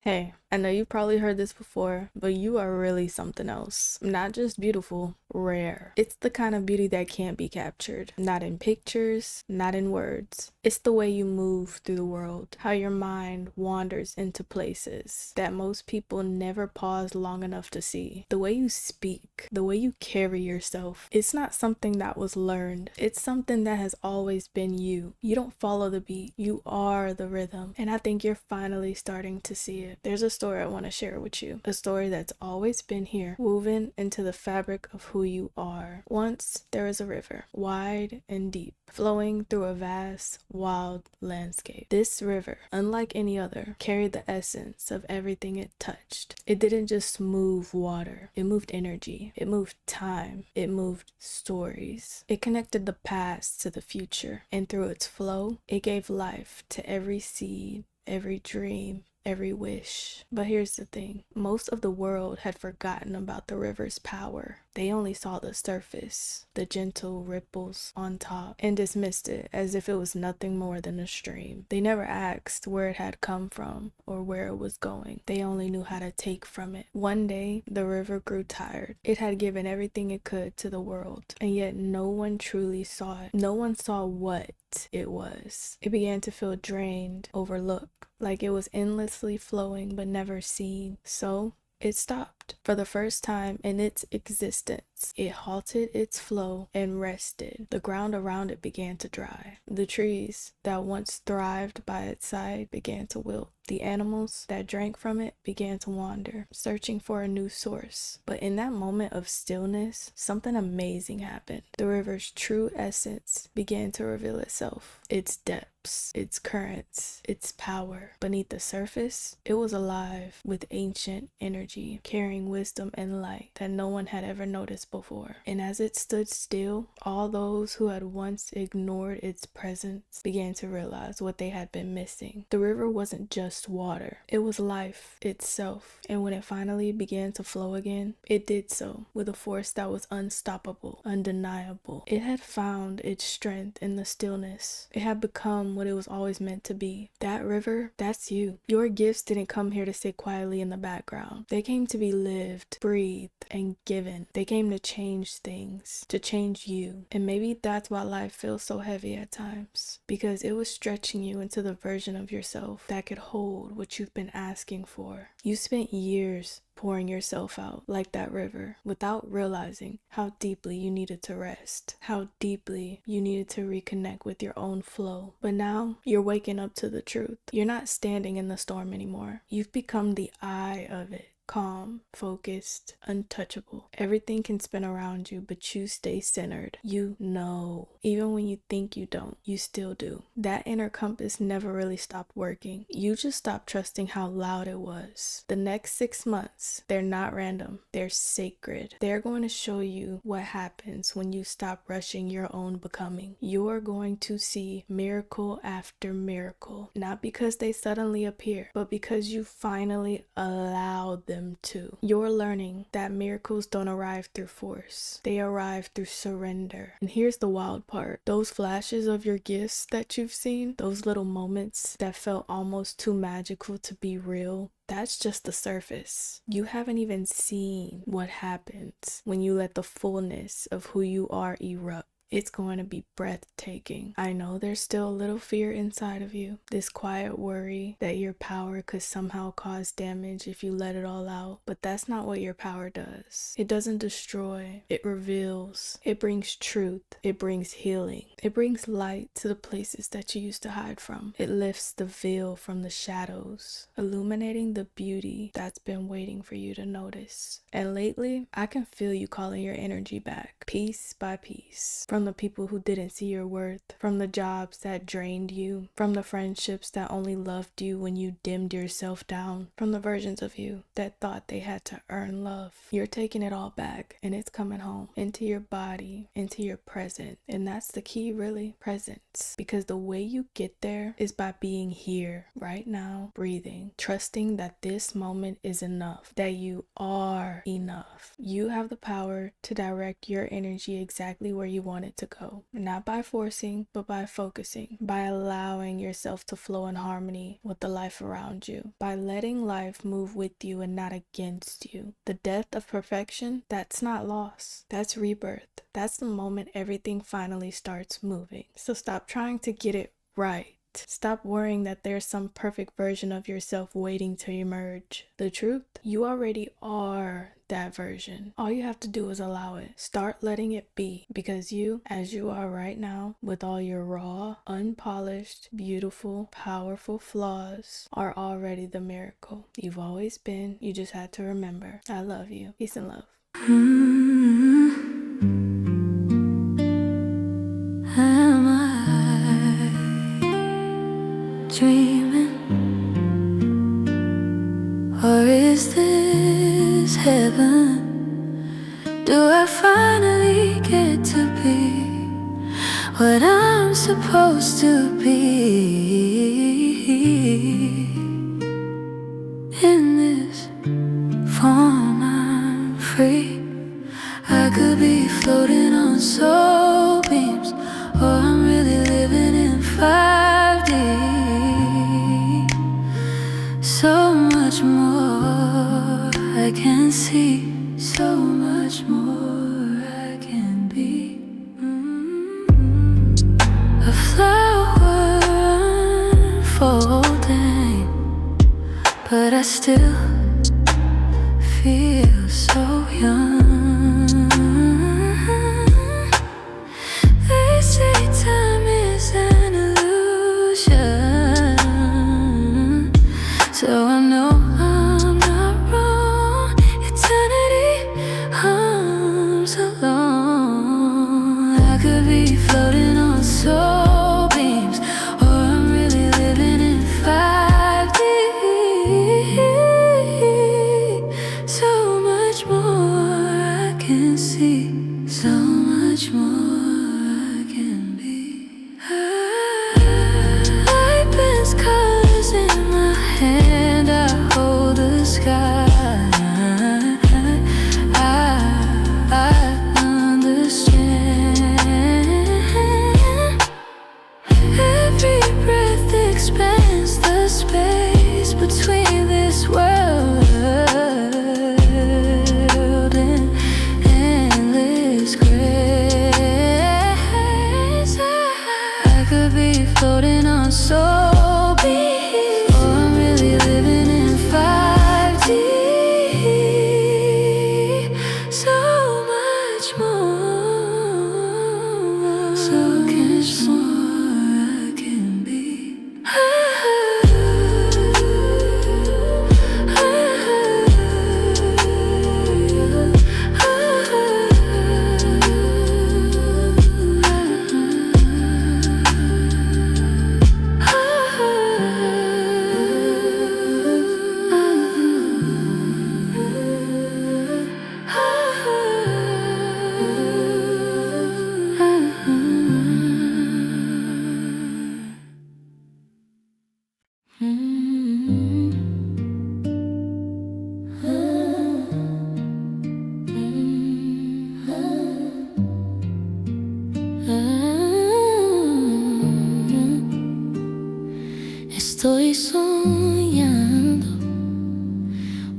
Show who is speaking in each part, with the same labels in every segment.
Speaker 1: Hey, I know you've probably heard this before, but you are really something else. Not just beautiful, rare. It's the kind of beauty that can't be captured. Not in pictures, not in words. It's the way you move through the world, how your mind wanders into places that most people never pause long enough to see. The way you speak, the way you carry yourself. It's not something that was learned. It's something that has always been you. You don't follow the beat. You are the rhythm. And I think you're finally starting to see it. There's a story I want to share with you. A story that's always been here, woven into the fabric of who you are. Once there was a river, wide and deep, flowing through a vast, wild landscape. This river, unlike any other, carried the essence of everything it touched. It didn't just move water, it moved energy, it moved time, it moved stories. It connected the past to the future, and through its flow, it gave life to every seed, every dream, every wish. But here's the thing, most of the world had forgotten about the river's power. They only saw the surface, the gentle ripples on top, and dismissed it as if it was nothing more than a stream. They never asked where it had come from or where it was going. They only knew how to take from it. One day, the river grew tired. It had given everything it could to the world, and yet no one truly saw it. No one saw what it was. It began to feel drained, overlooked, like it was endlessly flowing but never seen. So it stopped. For the first time in its existence, it halted its flow and rested. The ground around it began to dry. The trees that once thrived by its side began to wilt. The animals that drank from it began to wander, searching for a new source. But in that moment of stillness, something amazing happened. The river's true essence began to reveal itself. Its depths, its currents, its power. Beneath the surface, it was alive with ancient energy, carrying wisdom and light that no one had ever noticed before. And as it stood still, all those who had once ignored its presence began to realize what they had been missing. The river wasn't just water, it was life itself. And when it finally began to flow again, it did so with a force that was unstoppable, undeniable. It had found its strength in the stillness. It had become what it was always meant to be. That river, that's you. Your gifts didn't come here to sit quietly in the background. They came to be lived, breathed, and given. They came to change things, to change you. And maybe that's why life feels so heavy at times, because it was stretching you into the version of yourself that could hold what you've been asking for. You spent years pouring yourself out like that river without realizing how deeply you needed to rest, how deeply you needed to reconnect with your own flow. But now you're waking up to the truth. You're not standing in the storm anymore. You've become the eye of it. Calm, focused, untouchable. Everything can spin around you, but you stay centered. You know. Even when you think you don't, you still do. That inner compass never really stopped working. You just stopped trusting how loud it was. The next 6 months, they're not random. They're sacred. They're going to show you what happens when you stop rushing your own becoming. You're going to see miracle after miracle. Not because they suddenly appear, but because you finally allowed them to. You're learning that miracles don't arrive through force. They arrive through surrender. And here's the wild part. Those flashes of your gifts that you've seen, those little moments that felt almost too magical to be real, that's just the surface. You haven't even seen what happens when you let the fullness of who you are erupt. It's going to be breathtaking. I know there's still a little fear inside of you, this quiet worry that your power could somehow cause damage if you let it all out, but that's not what your power does. It doesn't destroy, it reveals, it brings truth, it brings healing, it brings light to the places that you used to hide from. It lifts the veil from the shadows, illuminating the beauty that's been waiting for you to notice. And lately, I can feel you calling your energy back, piece by piece. From the people who didn't see your worth, from the jobs that drained you, from the friendships that only loved you when you dimmed yourself down, from the versions of you that thought they had to earn love. You're taking it all back, and it's coming home, into your body, into your present. And that's the key, really, presence. Because the way you get there is by being here, right now, breathing, trusting that this moment is enough, that you are enough. You have the power to direct your energy exactly where you want it it to go. Not by forcing, but by focusing, by allowing yourself to flow in harmony with the life around you, by letting life move with you and not against you. The death of perfection, that's not loss, that's rebirth. That's the moment everything finally starts moving. So stop trying to get it right. Stop worrying that there's some perfect version of yourself waiting to emerge. The truth, you already are that version. All you have to do is allow it. Start letting it be, because you, as you are right now, with all your raw, unpolished, beautiful, powerful flaws, are already the miracle you've always been. You just had to remember. I love you. Peace and love.
Speaker 2: Am I dreaming, or is this heaven? Do I finally get to be what I'm supposed to be? In this form I'm free. I could be floating on soul beams, or I'm really living in 5D. So much more I can see, so much more I can be. A flower unfolding, but I still feel so young. They say time is an illusion, so I know I'm not wrong. Eternity hums along. I could be floating on soul beams, or I'm really living in 5D. So much more I can see, so much more I can be. Light bends colors in my hand, I hold the sky. I understand. Every breath expands the space between this world and endless grace. I could be floating on soul beams, or I'm really living in 5D. So much more, so much more I can be. Estoy soñando,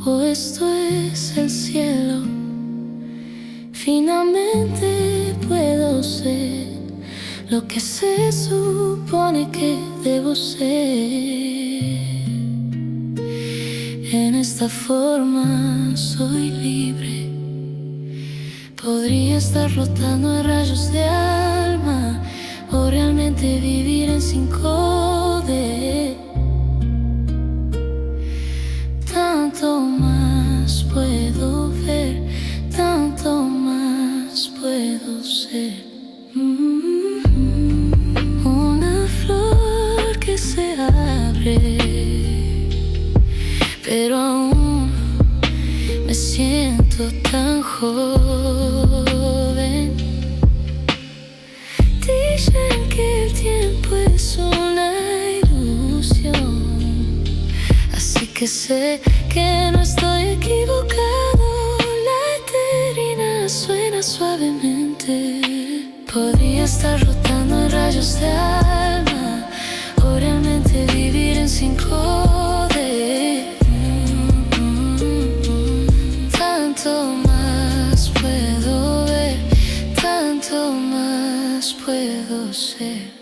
Speaker 2: o esto es el cielo. Finalmente puedo ser lo que se supone que debo ser. En esta forma soy libre. Podría estar flotando en rayos de alma, o realmente vivir en 5D. Tanto más puedo ver, tanto más puedo ser. Una flor que se abre, pero aún me siento tan joven. Dicen que el tiempo es una ilusión, así que sé que no estoy equivocado. La eterina suena suavemente, Podría estar flotando en rayos de alma, o realmente vivir en 5D. Tanto más puedo ver, tanto más puedo ser.